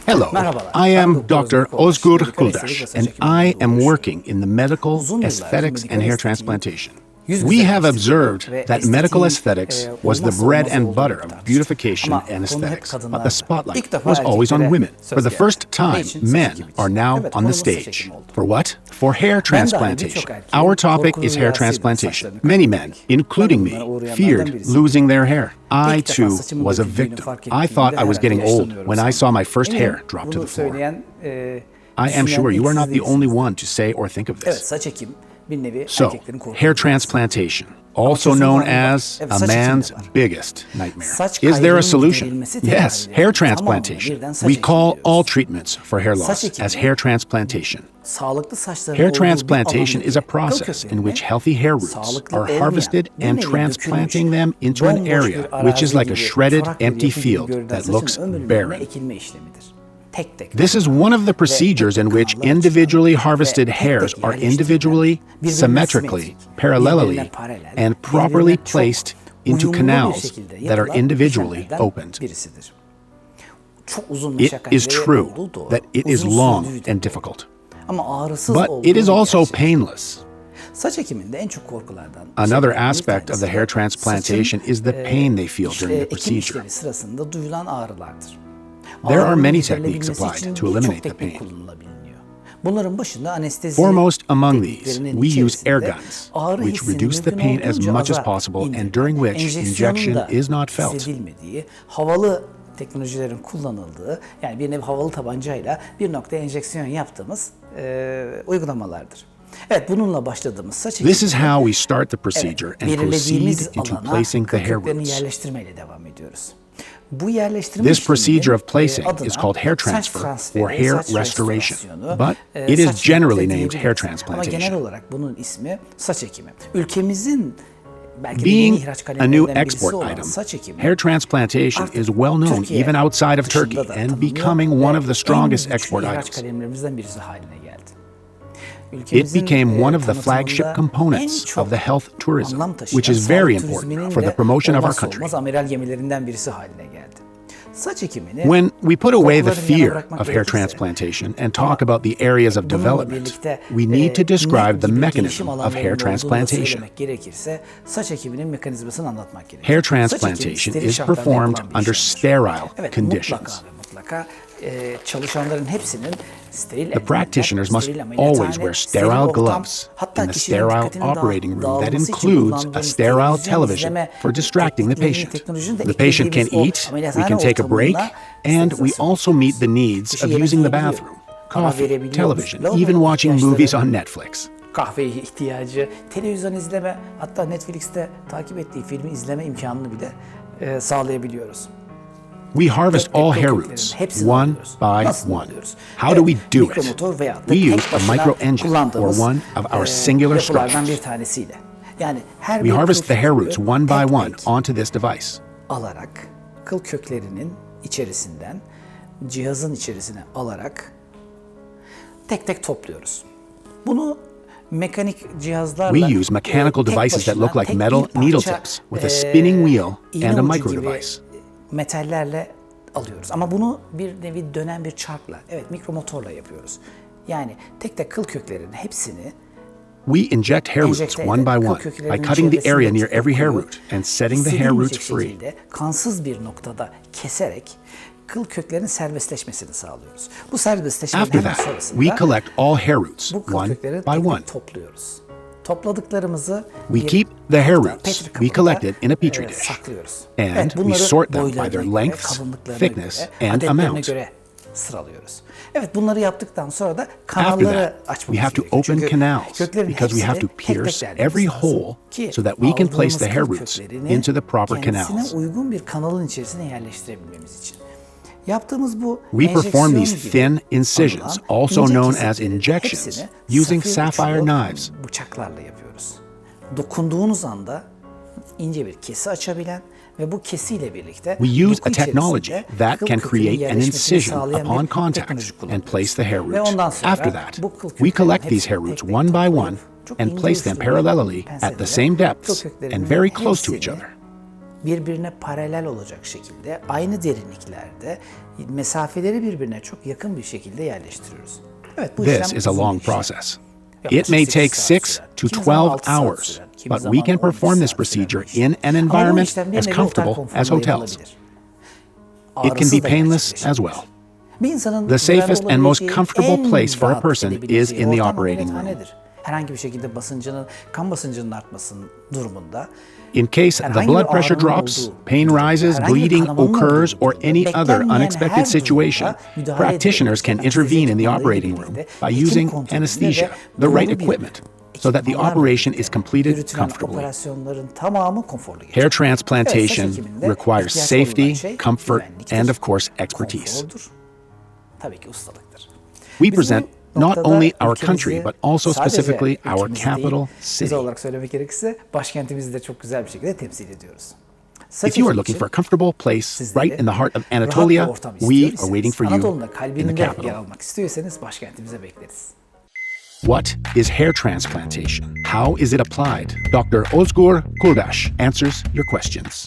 Hello, I am Dr. Ozdgur Koldash, and I am working in the medical, aesthetics, and hair transplantation. We have observed that medical aesthetics was the bread and butter of beautification and aesthetics, but the spotlight was always on women. For the first time, men are now on the stage. For what? For hair transplantation. Our topic is hair transplantation. Many men, including me, feared losing their hair. I, too, was a victim. I thought I was getting old when I saw my first hair drop to the floor. I am sure you are not the only one to say or think of this. So, hair transplantation, also known as a man's biggest nightmare. Is there a solution? Yes, hair transplantation. We call all treatments for hair loss as hair transplantation. Hair transplantation is a process in which healthy hair roots are harvested and transplanting them into an area which is like a shredded, empty field that looks barren. This is one of the procedures in which individually harvested hairs are individually, symmetrically, parallelly, and properly placed into canals that are individually opened. It is true that it is long and difficult, but it is also painless. Another aspect of the hair transplantation is the pain they feel during the procedure. There are many techniques applied to eliminate the pain. Foremost among these, we use air guns, which reduce the pain as much as possible and during which injection is not felt. Teknolojilerin kullanıldığı, yani bir nevi havalı tabancayla bir noktaya enjeksiyon yaptığımız uygulamalardır. Evet, bununla başladığımız saç This is how we start the procedure and proceed into placing the hair roots. yerleştirmeyle devam ediyoruz. This procedure of placing is called hair transfer or hair restoration, but it is generally named hair transplantation. Being a new export item, hair transplantation is well known even outside of Turkey and becoming one of the strongest export items. It became one of the flagship components of the health tourism, which is very important for the promotion of our country. When we put away the fear of hair transplantation and talk about the areas of development, we need to describe the mechanism of hair transplantation. Hair transplantation is performed under sterile conditions. The practitioners must always wear sterile gloves in the sterile operating room that includes a sterile television for distracting the patient. The patient can eat, we can take a break, and we also meet the needs of using the bathroom, coffee, television, even watching movies on Netflix. Kahveye ihtiyacı, televizyon izleme, hatta Netflix'te takip ettiği filmi izleme imkanını bile sağlayabiliyoruz. We harvest all hair roots, one by one. How do we do it? We use a micro-engine or one of our singular structures. We harvest the hair roots one by one onto this device. Alarak, kıl köklerinin içerisinden, cihazın içerisine alarak tek tek topluyoruz. Bunu mekanik cihazlarla We use mechanical devices that look like metal needle tips with a spinning wheel and a micro device. Metallerle alıyoruz. Ama bunu bir nevi dönen bir çarkla, evet mikromotorla yapıyoruz. Yani tek tek kıl köklerinin hepsini We inject hair roots one by one by cutting the area near every hair root and setting the hair roots free. Kansız bir noktada keserek kıl köklerin serbestleşmesini sağlıyoruz. Bu serbestleşmenin After hemen that, sonrasında we collect all hair roots bu kıl one kökleri by tek one. tek topluyoruz. Topladıklarımızı We keep the hair roots we collected in a petri dish, and we sort them by their lengths, thickness, and amount. Evet, bunları yaptıktan sonra da kanalları açmamız we have to open canals because we have to pierce every hole so that we can place the hair roots into the proper canals. Kendisine uygun bir kanalın içerisine yerleştirebilmemiz için. Yaptığımız bu We perform these thin incisions, also known as injections, using sapphire knives. Bıçaklarla yapıyoruz. Dokunduğunuz anda ince bir kesi açabilen ve bu kesiyle birlikte We use a technology that can create an incision upon contact and place the hair roots. After that, we collect these hair roots one by one and place them parallelly at the same depths and very close to each other. birbirine paralel olacak şekilde aynı derinliklerde mesafeleri birbirine çok yakın bir şekilde yerleştiriyoruz. Evet, bu This işlem is a uzun long bir işlem. process. Yaklaşık It may 8 take saat 6 sürer. to Kimi zaman 12 6 saat hours, sürer, kimi but zaman we can 12 perform this saat procedure süren bir in an iş. Ama bu environment işlem bir as nevi comfortable otel as konforuyla hotels. yapılabilir. It can Ağrısız be da painless as gerçekleşebilir. well. Bir insanın The safest güvende and most olabileceği, comfortable en place for a rahat person is edebileceği in the ortam operating room. ameliyathanedir. Herhangi bir şekilde kan basıncının artmasının durumunda In case the herhangi bir blood pressure ağrının drops, olduğu, pain rises, herhangi bir bleeding kanamanın occurs, olduğu or durumda, any other beklenmeyen unexpected her situation, durumda müdahale practitioners can edilebilir. intervene in the Anestezi operating ekipmanlarıyla room birlikte by hekim using kontrolünde anesthesia, ve the right doğru bir equipment, so that the ekipmanlarla operation birlikte is completed yürütülen comfortably. operasyonların tamamı konforlu geçer. Hair Evet, saç transplantation ekiminde requires ihtiyaç safety, olunan şey comfort, güvenliktir, and of course expertise. konfordur, tabii ki ustalıktır. We Biz present bu not noktada only our ülkemizi, country but also sadece specifically our ülkemizi capital değil, city. özel olarak söylemek gerekirse başkentimizi de çok güzel bir şekilde temsil ediyoruz. Saç If you are ekimi looking için for a comfortable place sizleri right in the heart of rahat bir Anatolia, ortam we istiyor are waiting iseniz, for you Anadolu'nun in the kalbinde yer capital. almak istiyorsanız başkentimize bekleriz. What is hair transplantation? How is it applied? Dr. Ozdgur Koldash answers your questions.